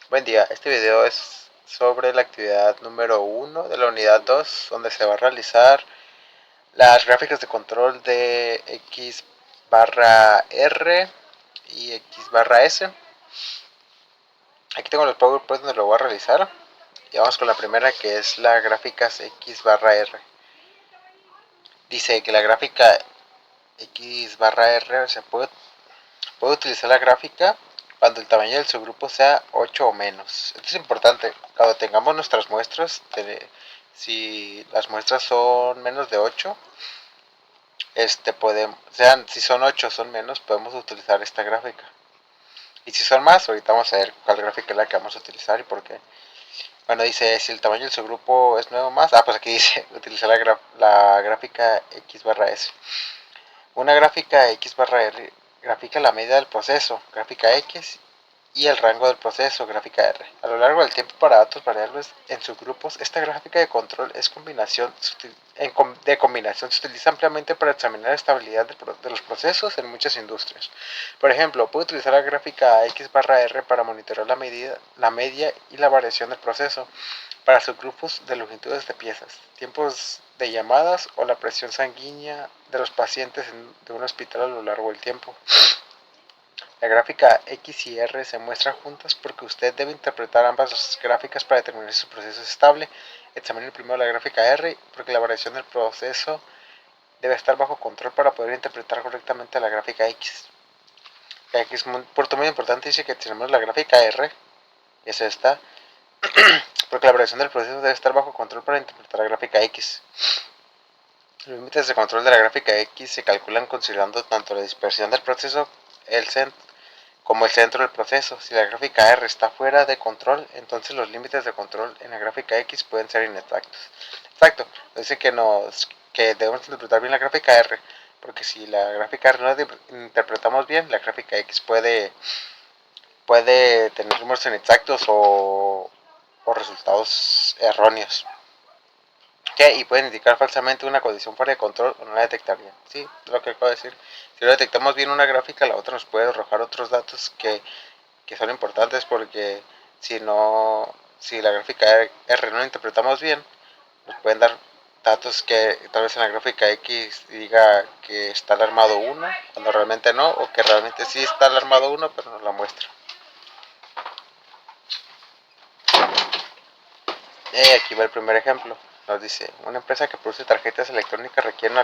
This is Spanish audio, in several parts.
Buen día, este video es sobre la actividad número 1 de la unidad 2, donde se va a realizar las gráficas de control de X barra R y X barra S. Aquí tengo los PowerPoint donde lo voy a realizar. Y vamos con la primera, que es la gráfica X barra R. Dice que la gráfica X barra R se puede utilizar la gráfica cuando el tamaño del subgrupo sea 8 o menos. Esto es importante. Cuando tengamos nuestras muestras, si las muestras son menos de 8, si son 8 o son menos, podemos utilizar esta gráfica. Y si son más, ahorita vamos a ver cuál gráfica es la que vamos a utilizar y por qué. Bueno, dice, si el tamaño del subgrupo es 9 o más, pues aquí dice, utilizar la gráfica X barra S. Una gráfica X barra R grafica la medida del proceso, gráfica X, y el rango del proceso, gráfica R. A lo largo del tiempo para datos variables en subgrupos, esta gráfica de control de combinación se utiliza ampliamente para examinar la estabilidad de los procesos en muchas industrias. Por ejemplo, puede utilizar la gráfica X barra R para monitorear la media y la variación del proceso para subgrupos de longitudes de piezas, tiempos de llamadas o la presión sanguínea de los pacientes de un hospital a lo largo del tiempo. La gráfica X y R se muestran juntas porque usted debe interpretar ambas gráficas para determinar si su proceso es estable. Examine primero la gráfica R porque la variación del proceso debe estar bajo control para poder interpretar correctamente la gráfica X. Aquí es un punto muy importante, dice que tenemos la gráfica R, es esta, porque la variación del proceso debe estar bajo control para interpretar la gráfica X. Los límites de control de la gráfica X se calculan considerando tanto la dispersión del proceso como el centro del proceso. Si la gráfica R está fuera de control, entonces los límites de control en la gráfica X pueden ser inexactos. Exacto, dice que debemos interpretar bien la gráfica R, porque si la gráfica R no la interpretamos bien, la gráfica X puede tener números inexactos o resultados erróneos. Y pueden indicar falsamente una condición fuera de control o no la detectarían. Sí, lo que acabo de decir. Si lo detectamos bien una gráfica, la otra nos puede arrojar otros datos que son importantes, porque si la gráfica R no la interpretamos bien, nos pueden dar datos que tal vez en la gráfica X diga que está alarmado 1, cuando realmente no, o que realmente sí está alarmado 1, pero no la muestra. Aquí va el primer ejemplo. Nos dice, una empresa que produce tarjetas electrónicas requiere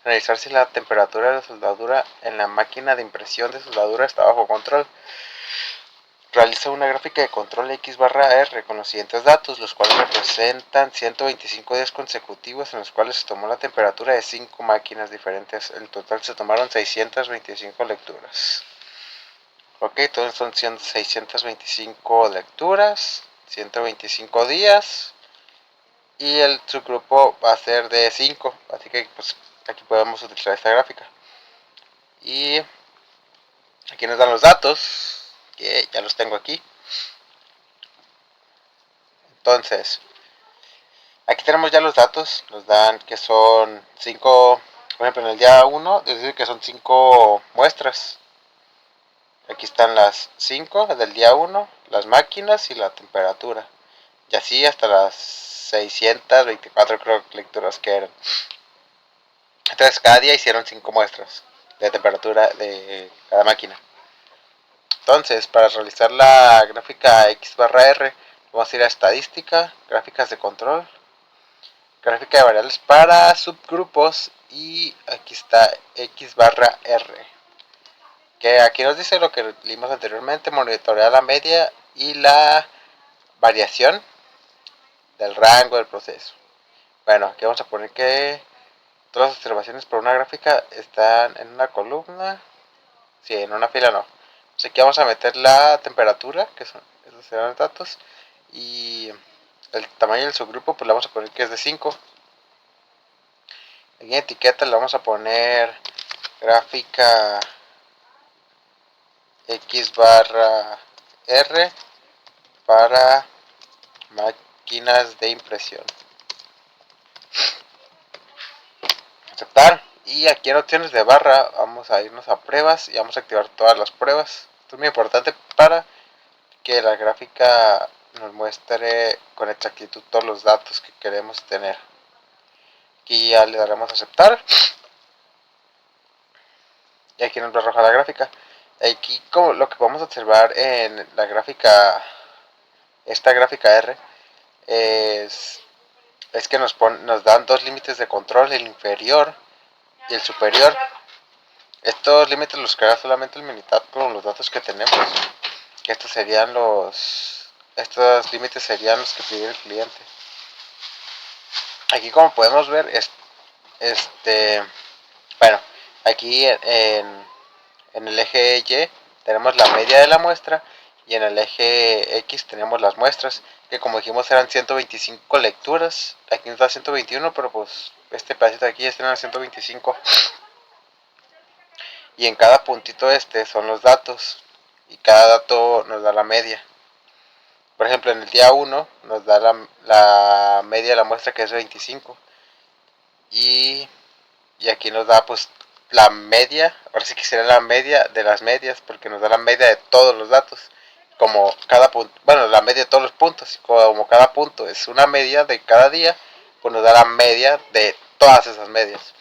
analizar si la temperatura de la soldadura en la máquina de impresión de soldadura está bajo control. Realiza una gráfica de control X barra R con los siguientes datos, los cuales representan 125 días consecutivos en los cuales se tomó la temperatura de 5 máquinas diferentes. En total se tomaron 625 lecturas. Ok, entonces son 625 lecturas, 125 días, y el subgrupo va a ser de 5, así que pues aquí podemos utilizar esta gráfica. Y aquí nos dan los datos, que ya los tengo aquí. Entonces, aquí tenemos ya los datos, nos dan que son 5, por ejemplo en el día 1, es decir que son 5 muestras. Aquí están las 5 del día 1, las máquinas y la temperatura. Y así hasta las 624 creo lecturas que eran. Entonces cada día hicieron 5 muestras de temperatura de cada máquina. Entonces, para realizar la gráfica X barra R, vamos a ir a estadística, gráficas de control, gráfica de variables para subgrupos, y aquí está X barra R. Que aquí nos dice lo que leímos anteriormente, monitorear la media y la variación del rango del proceso. Bueno, aquí vamos a poner que todas las observaciones por una gráfica están en una columna. Sí, en una fila no. Entonces aquí vamos a meter la temperatura, que son esos serán los datos, y el tamaño del subgrupo pues le vamos a poner que es de 5. En etiqueta le vamos a poner gráfica X barra R para máquinas de impresión. Aceptar. Y aquí en opciones de barra vamos a irnos a pruebas y vamos a activar todas las pruebas. Esto es muy importante para que la gráfica nos muestre con exactitud todos los datos que queremos tener. Aquí ya le daremos a aceptar y aquí nos va a arrojar la gráfica. Aquí, como lo que podemos observar en la gráfica, esta gráfica R, es que nos dan dos límites de control, el inferior y el superior. Estos límites los crea solamente el Minitab con los datos que tenemos. Que estos límites serían los que pide el cliente. Aquí, como podemos ver, bueno, aquí en el eje Y tenemos la media de la muestra y en el eje X tenemos las muestras, que como dijimos eran 125 lecturas. Aquí nos da 121, pero pues este pedacito de aquí está en 125. Y en cada puntito son los datos, y cada dato nos da la media. Por ejemplo, en el día 1 nos da la media de la muestra, que es 25. Y aquí nos da pues la media, ahora sí que sería la media de las medias, porque nos da la media de todos los datos. Como cada punto, bueno, la media de todos los puntos, como cada punto es una media de cada día, pues nos da la media de todas esas medias.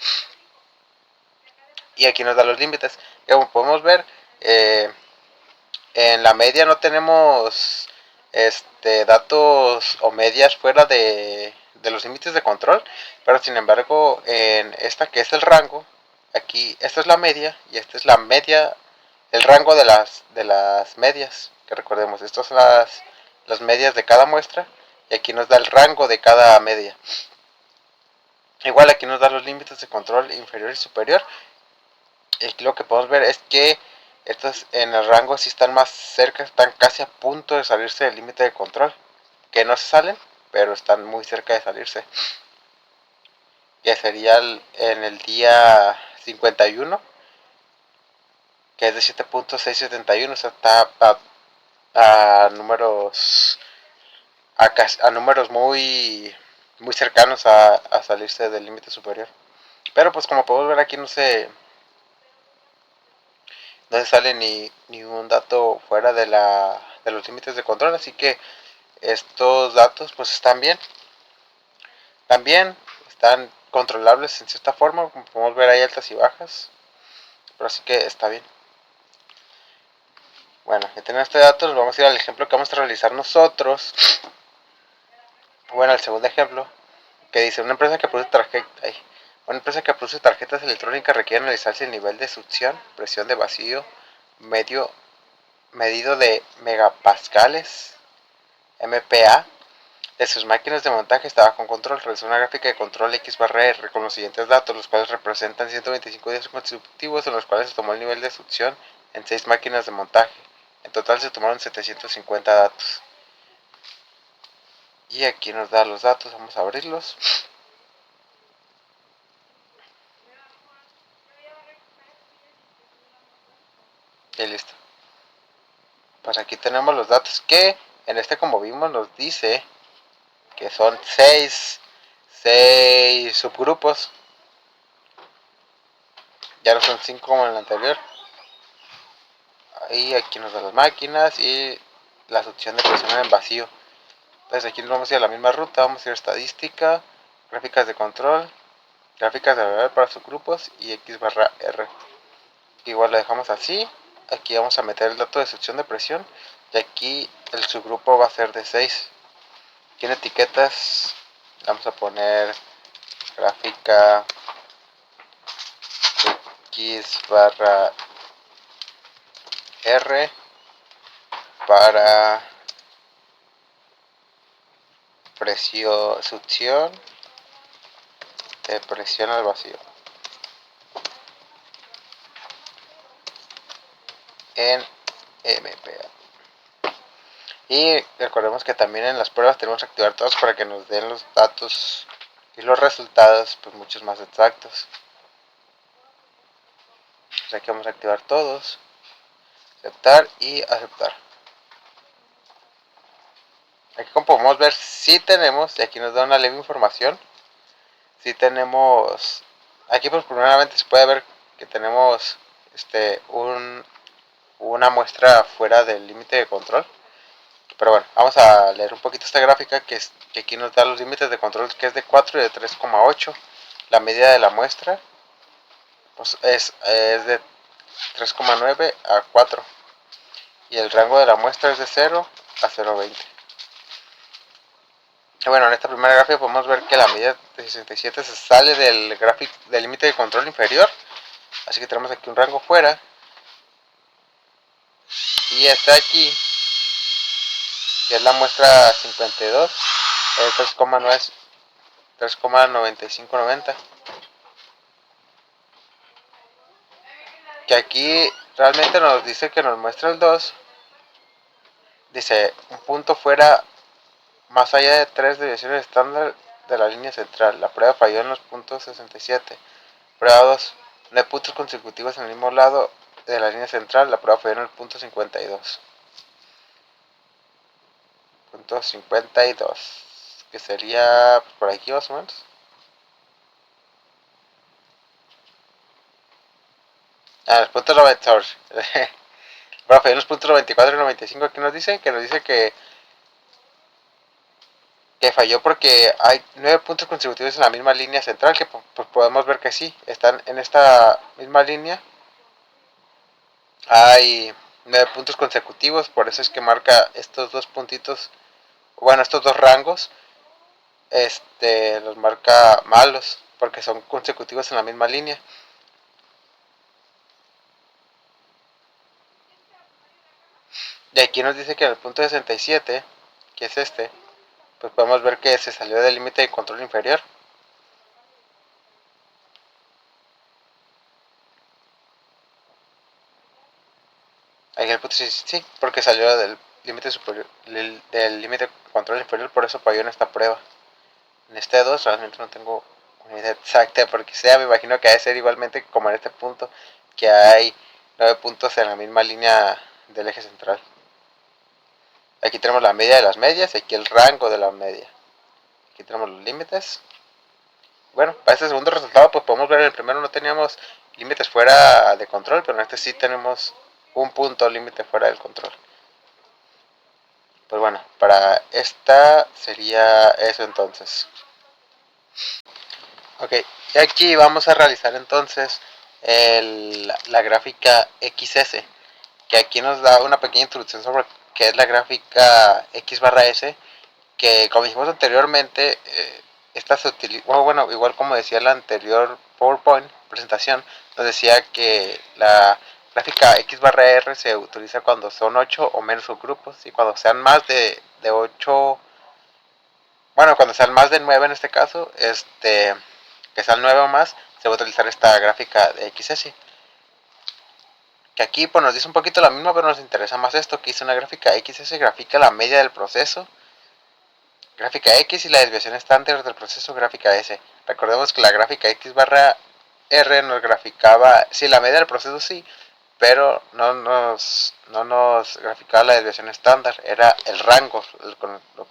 Y aquí nos da los límites. Como podemos ver, en la media no tenemos datos o medias fuera de los límites de control, pero sin embargo en esta, que es el rango, aquí esta es la media y esta es la media, el rango de las medias, que recordemos, estas son las medias de cada muestra, y aquí nos da el rango de cada media. Igual aquí nos da los límites de control inferior y superior. Y aquí lo que podemos ver es que estos en el rango sí están más cerca, están casi a punto de salirse del límite de control, que no se salen, pero están muy cerca de salirse. Ya sería en el día 51, que es de 7.671, o sea, está a números a números muy cercanos a salirse del límite superior. Pero pues como podemos ver aquí no se sale ni un dato fuera de los límites de control, así que estos datos pues están bien. También están controlables en cierta forma, como podemos ver hay altas y bajas, pero así que está bien. Bueno, ya tenemos este dato, nos vamos a ir al ejemplo que vamos a realizar nosotros. Bueno, el segundo ejemplo, que dice: una empresa que produce tarjetas electrónicas requiere analizar si el nivel de succión, presión de vacío, medido de megapascales, MPa, de sus máquinas de montaje está bajo control. Realizó una gráfica de control X/R con los siguientes datos, los cuales representan 125 días consecutivos en los cuales se tomó el nivel de succión en 6 máquinas de montaje. En total se tomaron 750 datos. Y aquí nos da los datos, vamos a abrirlos. Y listo. Pues aquí tenemos los datos que en como vimos nos dice que son 6 subgrupos. Ya no son 5 como en el anterior. Ahí aquí nos da las máquinas y la succión de presión en vacío. Entonces aquí nos vamos a ir a la misma ruta, vamos a ir a estadística, gráficas de control, gráficas de variable para subgrupos y X/R. Igual lo dejamos así. Aquí vamos a meter el dato de succión de presión y aquí el subgrupo va a ser de 6. Aquí en etiquetas vamos a poner gráfica X/R para presión, succión de presión al vacío en MPa. Y recordemos que también en las pruebas tenemos que activar todos para que nos den los datos y los resultados pues muchos más exactos. O sea que vamos a activar todos, aceptar y aceptar. Aquí como podemos ver si tenemos, y aquí nos da una leve información, si tenemos, aquí pues primeramente se puede ver que tenemos una muestra fuera del límite de control. Pero bueno, vamos a leer un poquito esta gráfica que aquí nos da los límites de control, que es de 4 y de 3,8. La media de la muestra pues es de 3,9 a 4. Y el rango de la muestra es de 0 a 0,20. Bueno, en esta primera gráfica podemos ver que la medida de 67 se sale del límite de control inferior. Así que tenemos aquí un rango fuera. Y está aquí, que es la muestra 52, es 3,9590. Que aquí realmente nos dice que nos muestra el 2. Dice, un punto fuera más allá de 3 desviaciones estándar de la línea central. La prueba falló en los puntos 67. Prueba 2. No hay puntos consecutivos en el mismo lado de la línea central. La prueba falló en el punto 52. Punto 52. Que sería por aquí más o menos. Los puntos 90. Bueno, falló en los puntos 94 y 95. Aquí nos dice que falló porque hay 9 puntos consecutivos en la misma línea central, que pues podemos ver que sí, están en esta misma línea. Hay 9 puntos consecutivos, por eso es que marca estos dos puntitos, bueno, estos dos rangos, los marca malos, porque son consecutivos en la misma línea. Y aquí nos dice que en el punto 67, que es pues podemos ver que se salió del límite de control inferior. Ahí el punto sí, porque salió del límite superior, del límite de control inferior, por eso falló en esta prueba. En este 2 realmente no tengo una idea exacta, porque me imagino que ha de ser igualmente como en este punto, que hay 9 puntos en la misma línea del eje central. Aquí tenemos la media de las medias y aquí el rango de la media. Aquí tenemos los límites. Bueno, para este segundo resultado pues podemos ver en el primero no teníamos límites fuera de control, pero en este sí tenemos un punto límite fuera del control. Pues bueno, para esta sería eso entonces. Ok, y aquí vamos a realizar entonces la gráfica XS, que aquí nos da una pequeña introducción sobre qué es la gráfica X barra S, que como dijimos anteriormente, esta se utiliza, bueno, igual como decía la anterior PowerPoint presentación, nos decía que la gráfica X barra R se utiliza cuando son 8 o menos subgrupos, y cuando sean más de 8, bueno, cuando sean más de 9 en este caso, que sean 9 o más, se va a utilizar esta gráfica de XS. Que aquí pues nos dice un poquito la misma, pero nos interesa más esto, que hice una gráfica XS, grafica la media del proceso, gráfica X y la desviación estándar del proceso, gráfica S. Recordemos que la gráfica X barra R nos graficaba, sí, la media del proceso sí, pero no nos graficaba la desviación estándar, era el rango lo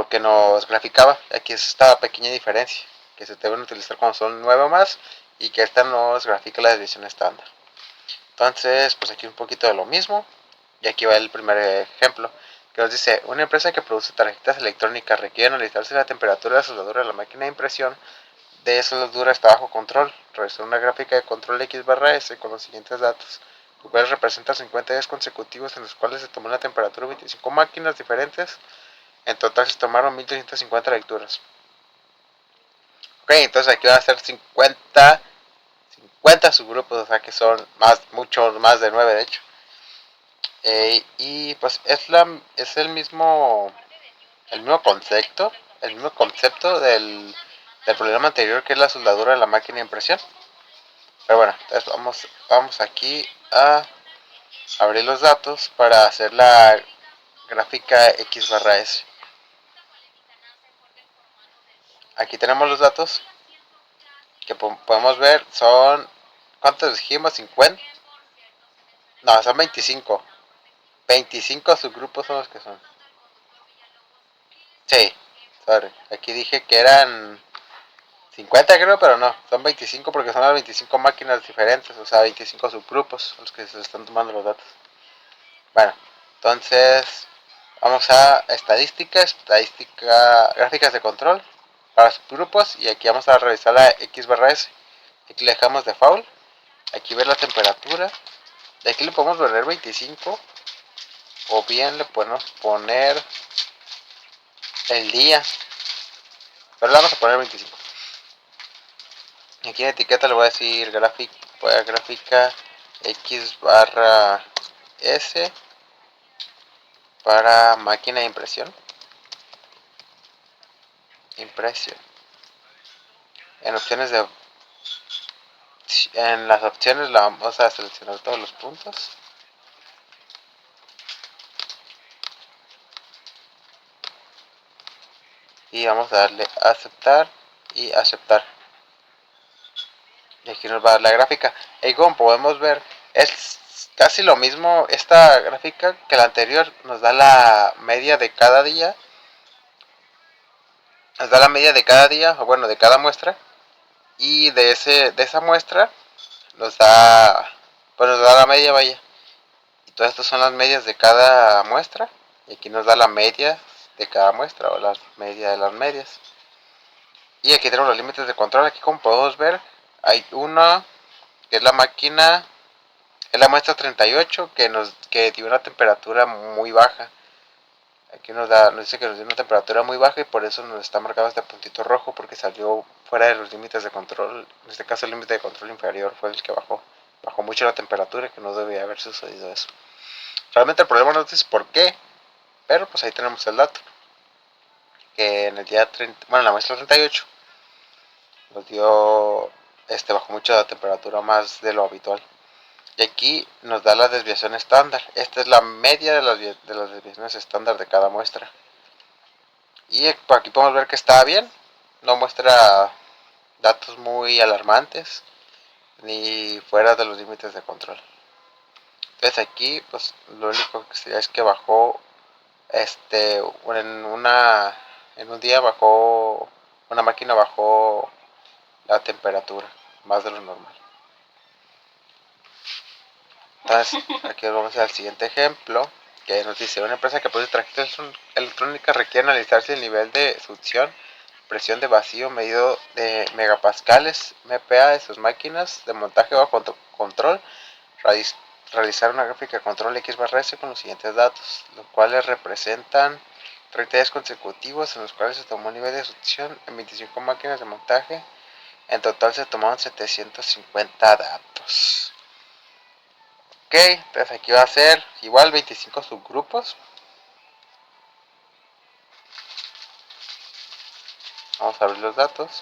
que nos graficaba. Aquí es esta pequeña diferencia, que se deben utilizar cuando son 9 o más, y que esta nos grafica la desviación estándar. Entonces, pues aquí un poquito de lo mismo, y aquí va el primer ejemplo, que nos dice, una empresa que produce tarjetas electrónicas requiere analizar si la temperatura de la soldadura de la máquina de impresión de soldadura está bajo control. Realizar una gráfica de control X barra S con los siguientes datos, los cuales representan 50 días consecutivos en los cuales se tomó la temperatura de 25 máquinas diferentes. En total se tomaron 1250 lecturas. Ok, entonces aquí van a ser 50 subgrupos, o sea que son muchos más de 9 de hecho. Y pues es el mismo concepto del problema anterior, que es la soldadura de la máquina de impresión. Pero bueno, entonces vamos aquí a abrir los datos para hacer la gráfica X barra S. Aquí tenemos los datos que podemos ver. Son, ¿cuántos dijimos? 50. No, son 25. 25 subgrupos son los que son. Sí, sorry. Aquí dije que eran 50 creo, pero no. Son 25 porque son las 25 máquinas diferentes. O sea, 25 subgrupos los que se están tomando los datos. Bueno, Entonces vamos a estadística, gráficas de control para subgrupos, y aquí vamos a revisar la X barra S. Aquí le dejamos default, aquí ver la temperatura, y aquí le podemos poner 25, o bien le podemos poner el día, pero le vamos a poner 25. Y aquí en etiqueta le voy a decir gráfica X barra S para máquina de impresión. En opciones en las opciones la vamos a seleccionar todos los puntos. Y vamos a darle a aceptar y aceptar. Y aquí nos va a dar la gráfica. Y como podemos ver, es casi lo mismo esta gráfica que la anterior. Nos da la media de cada día. Nos da la media de cada día, o bueno, de cada muestra. Y de esa muestra nos da, pues nos da la media, vaya. Y todas estas son las medias de cada muestra. Y aquí nos da la media de cada muestra, o la media de las medias. Y aquí tenemos los límites de control. Aquí, como podemos ver, hay una que es la máquina, es la muestra 38, que dio una temperatura muy baja. Aquí nos dice que nos dio una temperatura muy baja, y por eso nos está marcado este puntito rojo, porque salió fuera de los límites de control. En este caso el límite de control inferior fue el que bajó mucho la temperatura, que no debía haber sucedido eso. Realmente el problema no dice por qué, pero pues ahí tenemos el dato, que en el día 30, bueno, en la muestra 38 nos dio, bajó mucho la temperatura, más de lo habitual. Y aquí nos da la desviación estándar. Esta es la media de las desviaciones estándar de cada muestra. Y aquí podemos ver que está bien. No muestra datos muy alarmantes ni fuera de los límites de control. Entonces aquí pues lo único que sería es que bajó en un día bajó, una máquina bajó la temperatura más de lo normal. Entonces aquí vamos al siguiente ejemplo, que nos dice: una empresa que produce tarjetas electrónicas requiere analizarse el nivel de succión, presión de vacío medido de megapascales, MPa de sus máquinas de montaje bajo control, realizar una gráfica de control X barra S con los siguientes datos, los cuales representan 30 días consecutivos en los cuales se tomó un nivel de succión en 25 máquinas de montaje. En total se tomaron 750 datos. Ok, entonces aquí va a ser igual 25 subgrupos. Vamos a abrir los datos.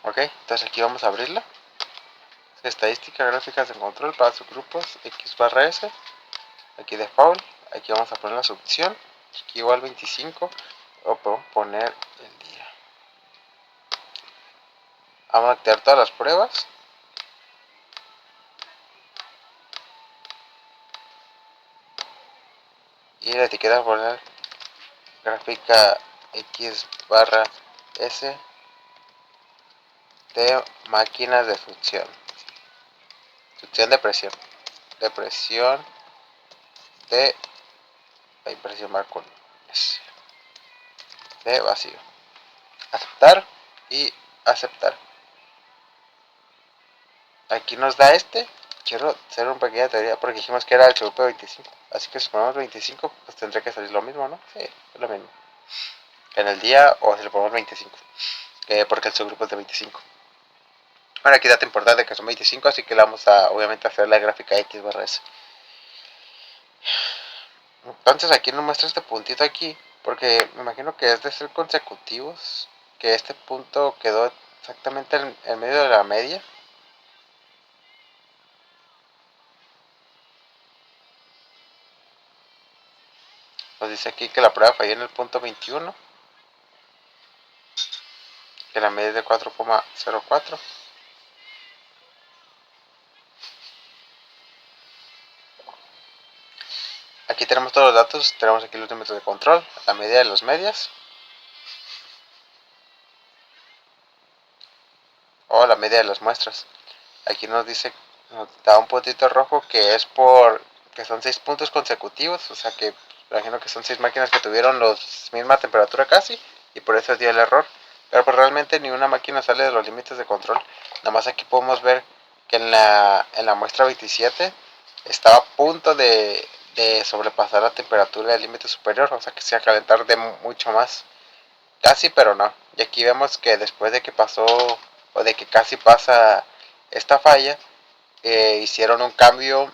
Ok, entonces aquí vamos a abrirla. Estadística, gráficas de control para subgrupos, X barra S. Aquí default, aquí vamos a poner la subopción. Aquí igual 25. O podemos poner el día. Vamos a activar todas las pruebas. Y la etiqueta por poner gráfica X barra S de máquinas de succión. Succión de presión. De presión de presión va con S. De vacío. Aceptar y aceptar. Aquí nos da quiero hacer una pequeña teoría, porque dijimos que era el grupo de 25. Así que si ponemos 25, pues tendría que salir lo mismo, ¿no? Sí, es lo mismo. En el día, o si le ponemos 25. Porque el subgrupo es de 25. Bueno, aquí data importante que son 25, así que le vamos a, obviamente, hacer la gráfica X barra S. Entonces aquí nos muestra este puntito aquí, porque me imagino que es de ser consecutivos, que este punto quedó exactamente en medio de la media. Nos dice aquí que la prueba falló en el punto 21, que la media es de 4,04. Aquí tenemos todos los datos, tenemos aquí los límites de control, la media de las medias. o la media de las muestras. Aquí nos dice, nos da un puntito rojo que es por que son 6 puntos consecutivos, o sea que imagino que son 6 máquinas que tuvieron la misma temperatura casi, y por eso dio el error. Pero pues realmente ni una máquina sale de los límites de control. Nada más aquí podemos ver que en la muestra 27 estaba a punto de sobrepasar la temperatura del límite superior, o sea que se iba a calentar de mucho más. Casi, pero no. Y aquí vemos que después de que pasó, o de que casi pasa esta falla, hicieron un cambio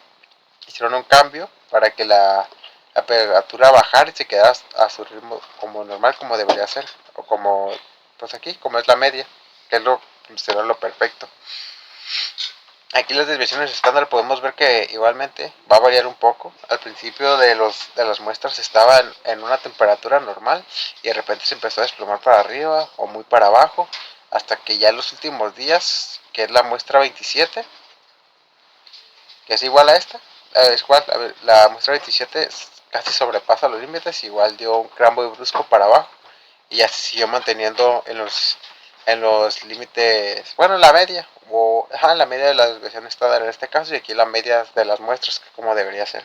para que la temperatura bajara y se quedara a su ritmo como normal, como debería ser, o como, pues aquí, como es la media, que es será lo perfecto. Aquí las desviaciones estándar podemos ver que igualmente va a variar un poco. Al principio de las muestras estaban en una temperatura normal y de repente se empezó a desplomar para arriba o muy para abajo, hasta que ya en los últimos días, que es la muestra 27, que es igual a esta, es igual, a ver, la muestra 27 casi sobrepasa los límites, igual dio un cambio brusco para abajo y ya se siguió manteniendo en los límites, bueno, la media, o la media de la desviación estándar en este caso, y aquí la media de las muestras, como debería ser.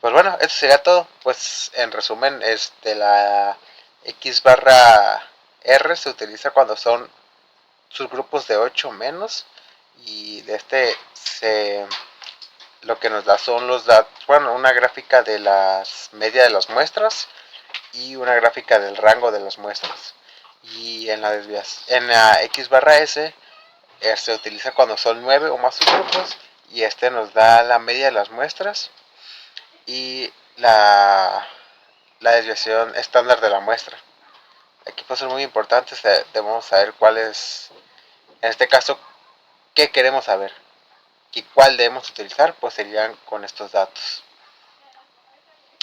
Pues bueno, eso sería todo. Pues en resumen, la X barra R se utiliza cuando son subgrupos de 8 menos, y lo que nos da son los datos, bueno, una gráfica de las media de las muestras y una gráfica del rango de las muestras. Y en la X barra S se utiliza cuando son 9 o más subgrupos, y nos da la media de las muestras y la desviación estándar de la muestra. Aquí pues es muy importante, debemos saber cuál es, en este caso, qué queremos saber y cuál debemos utilizar, pues serían con estos datos.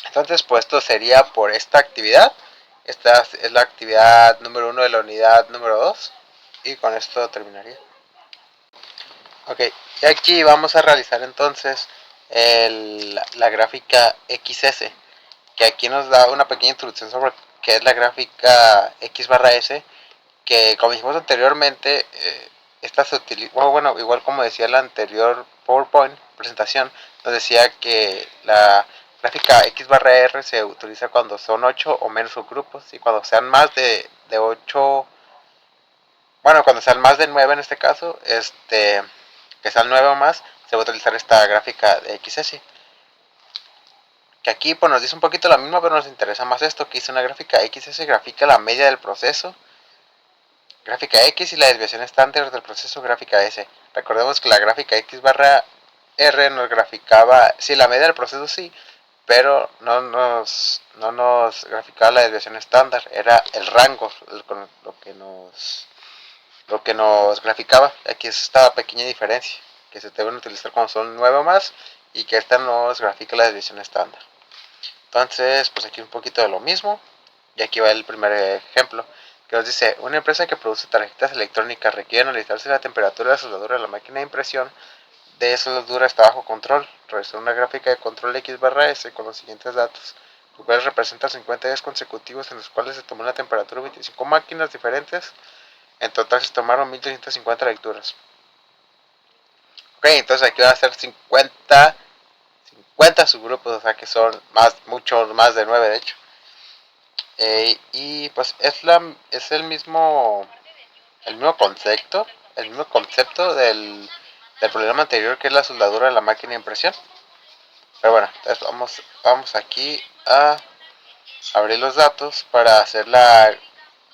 Entonces, pues esto sería por esta actividad. Esta es la actividad número 1 de la unidad número 2. Y con esto terminaría. Ok, y aquí vamos a realizar entonces la gráfica XS, que aquí nos da una pequeña introducción sobre qué es la gráfica X barra S, que como dijimos anteriormente, esta se utiliza, bueno, igual como decía la anterior PowerPoint presentación, nos decía que la gráfica X barra R se utiliza cuando son 8 o menos subgrupos, y cuando sean más de 8, bueno, cuando sean más de 9 en este caso, que sean 9 o más, se va a utilizar esta gráfica de XS. Que aquí pues nos dice un poquito la misma, pero nos interesa más esto, que hice una gráfica XS, grafica la media del proceso, gráfica X, y la desviación estándar del proceso, gráfica S. Recordemos que la gráfica X barra R nos graficaba, sí, la media del proceso sí, pero no nos graficaba la desviación estándar, era el rango lo que nos graficaba. Aquí es esta pequeña diferencia, que se deben utilizar cuando son 9 o más, y que esta nos grafica la desviación estándar. Entonces, pues aquí un poquito de lo mismo, y aquí va el primer ejemplo, que nos dice: una empresa que produce tarjetas electrónicas requiere analizar si la temperatura de soldadura de la máquina de impresión de soldadura está bajo control. Realizar una gráfica de control X barra S con los siguientes datos, los cuales representan 50 días consecutivos en los cuales se tomó la temperatura de 25 máquinas diferentes. En total se tomaron 1250 lecturas. Ok, entonces aquí van a ser 50 subgrupos, o sea que son mucho más de 9 de hecho. Y pues es el mismo concepto del problema anterior, que es la soldadura de la máquina de impresión. Pero bueno, entonces vamos aquí a abrir los datos para hacer la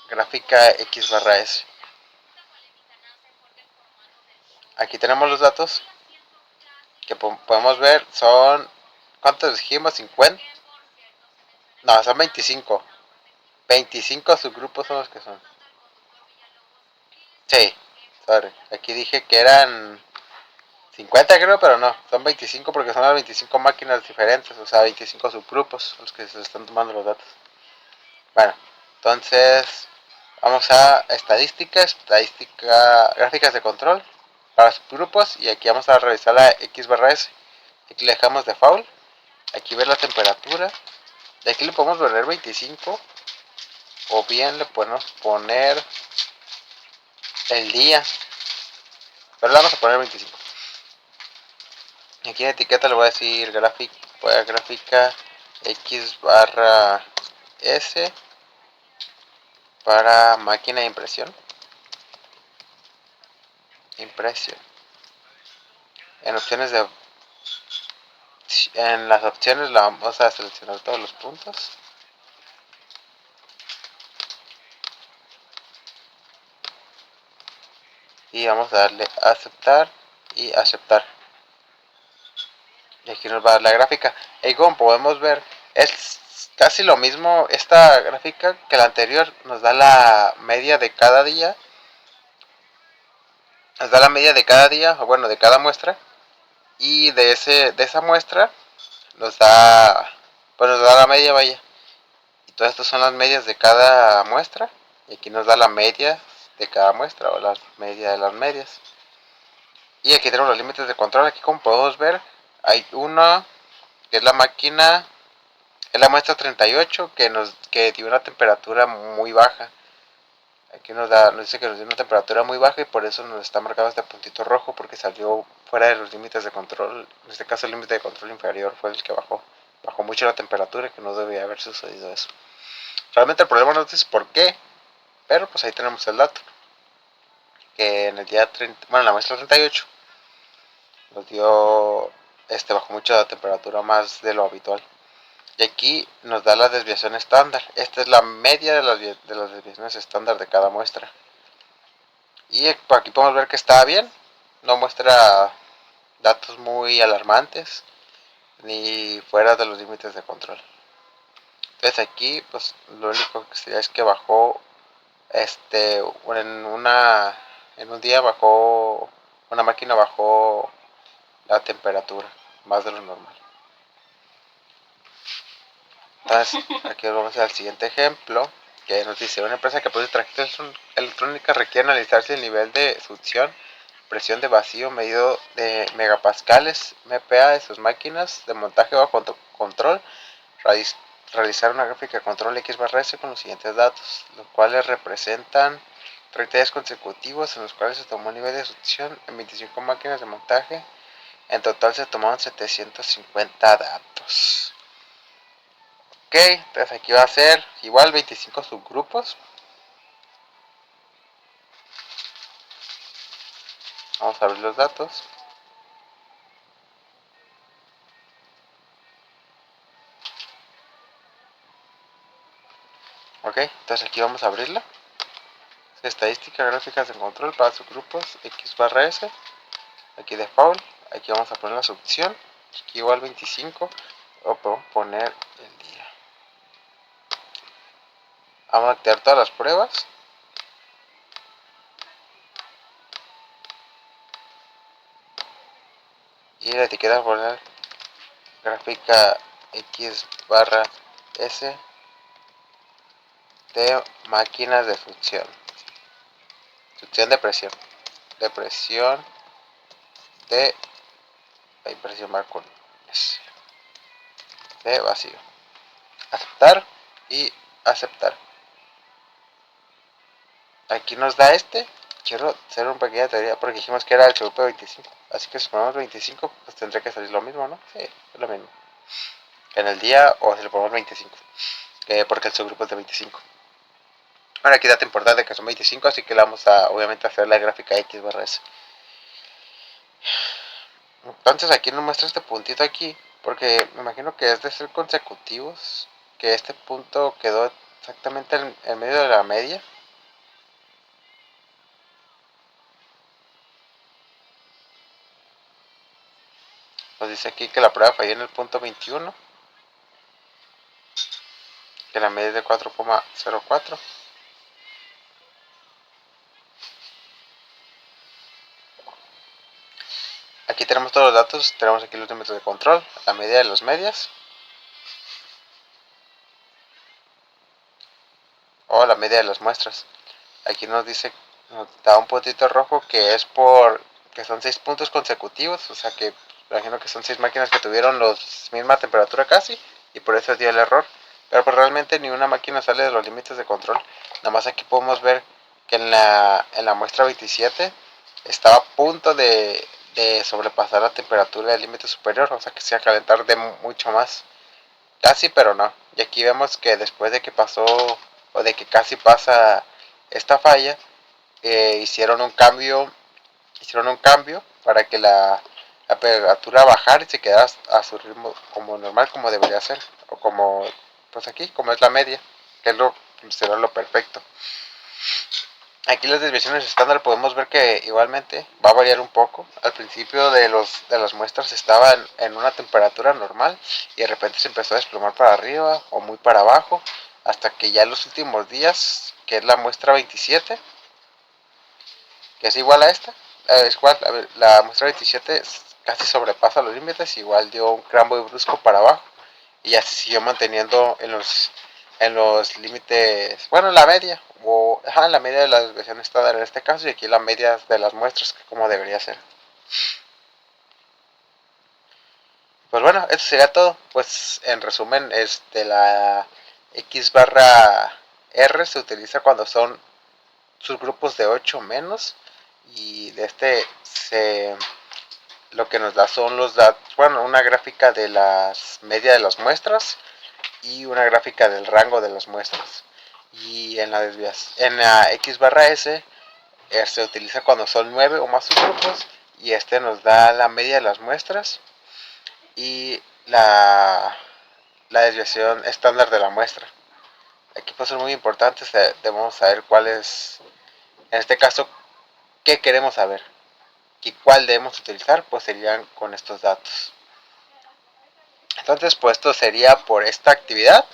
gráfica X barra S. Aquí tenemos los datos que podemos ver. Son, ¿cuántos dijimos? 50. No, son 25. 25 subgrupos son los que son. Sí, sorry. Aquí dije que eran 50 creo, pero no. Son 25 porque son las 25 máquinas diferentes. O sea, 25 subgrupos los que se están tomando los datos. Bueno, entonces vamos a gráficas de control para subgrupos. Y aquí vamos a revisar la X barra S. Aquí le dejamos default. Aquí ver la temperatura. De aquí le podemos poner 25. o bien le podemos poner el día, pero le vamos a poner 25. Y aquí en etiqueta le voy a decir gráfica X barra S para máquina de impresión. En opciones de en las opciones la vamos a seleccionar todos los puntos. Y vamos a darle a aceptar y aceptar. Y aquí nos va a dar la gráfica. Y como podemos ver, es casi lo mismo esta gráfica que la anterior. Nos da la media de cada día. Nos da la media de cada día, o bueno, de cada muestra. Y de esa muestra nos da, pues nos da la media, vaya. Y todas estas son las medias de cada muestra. Y aquí nos da la media de cada muestra, o la media de las medias. Y aquí tenemos los límites de control. Aquí como podemos ver, hay una que es la máquina, es la muestra 38 que dio una temperatura muy baja. Aquí nos dice que nos dio una temperatura muy baja y por eso nos está marcado este puntito rojo, porque salió fuera de los límites de control. En este caso el límite de control inferior fue el que bajó mucho la temperatura, que no debía haber sucedido eso. Realmente el problema no dice por qué, pero pues ahí tenemos el dato, que en el día 30, bueno, en la muestra 38 nos dio, bajó mucho la temperatura, más de lo habitual. Y aquí nos da la desviación estándar. Esta es la media de las desviaciones estándar de cada muestra. Y aquí podemos ver que está bien. No muestra datos muy alarmantes ni fuera de los límites de control. Entonces aquí pues lo único que sería es que bajó en un día bajó, una máquina bajó la temperatura más de lo normal. Entonces aquí vamos al siguiente ejemplo, que nos dice: una empresa que produce tarjetas electrónicas requiere analizarse el nivel de succión, presión de vacío medido de megapascales, MPa de sus máquinas de montaje bajo control, realizar una gráfica de control X barra S con los siguientes datos, los cuales representan 30 días consecutivos en los cuales se tomó un nivel de succión en 25 máquinas de montaje. En total se tomaron 750 datos. Ok, entonces aquí va a ser igual 25 subgrupos. Vamos a abrir los datos. Ok, entonces aquí vamos a abrirla. Estadística, gráficas de control para subgrupos, X barra S. Aquí default, aquí vamos a poner la subopción. Aquí igual 25. O podemos poner el día. Vamos a activar todas las pruebas. Y la etiqueta poner gráfica X barra S de máquinas de succión. Succión de presión. De presión de impresión con S. De vacío. Aceptar y aceptar. Aquí nos da quiero hacer una pequeña teoría porque dijimos que era el grupo de 25, así que si ponemos 25 pues tendría que salir lo mismo, ¿no? Sí, es lo mismo en el día, o si le ponemos 25, porque el subgrupo es de 25. Ahora aquí dato importante que son 25, así que le vamos a obviamente hacer la gráfica X barra S. Entonces aquí nos muestra este puntito aquí, porque me imagino que es de ser consecutivos, que este punto quedó exactamente en medio de la media. Nos dice aquí que la prueba falló en el punto 21, que la media es de 4,04. Aquí tenemos todos los datos, tenemos aquí los límites de control, la media de las medias, o la media de las muestras. Aquí nos dice, nos da un puntito rojo que es que son 6 puntos consecutivos, o sea que imagino que son 6 máquinas que tuvieron la misma temperatura casi, y por eso dio el error. pero pues realmente ni una máquina sale de los límites de control. Nada más aquí podemos ver que en la muestra 27 estaba a punto de sobrepasar la temperatura del límite superior, o sea que se iba a calentar de mucho más. Casi, pero no. Y aquí vemos que después de que pasó, o de que casi pasa esta falla, hicieron un cambio para que la temperatura bajara y se quedara a su ritmo como normal, como debería ser, o como, pues aquí, como es la media, que es será lo perfecto. Aquí las desviaciones estándar podemos ver que igualmente va a variar un poco. Al principio de las muestras estaba en una temperatura normal y de repente se empezó a desplomar para arriba o muy para abajo, hasta que ya en los últimos días, que es la muestra 27, que es igual a esta, es igual, a ver, la muestra 27 casi sobrepasa los límites, igual dio un cambio brusco para abajo y ya se siguió manteniendo en los límites, bueno, la media, o la media de la desviación estándar en este caso, y aquí la media de las muestras, como debería ser. Pues bueno, eso sería todo. Pues en resumen, la X barra R se utiliza cuando son subgrupos de 8 menos, y de lo que nos da son los datos, bueno, una gráfica de las media de las muestras y una gráfica del rango de las muestras. Y en la X barra S se utiliza cuando son 9 o más subgrupos, y este nos da la media de las muestras y la desviación estándar de la muestra. Aquí pues son muy importantes, debemos saber cuál es, en este caso, qué queremos saber y cuál debemos utilizar, pues serían con estos datos. Entonces, pues esto sería por esta actividad.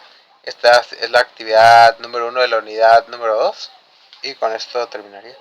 Esta es la actividad número 1 de la unidad número 2. Y con esto terminaría.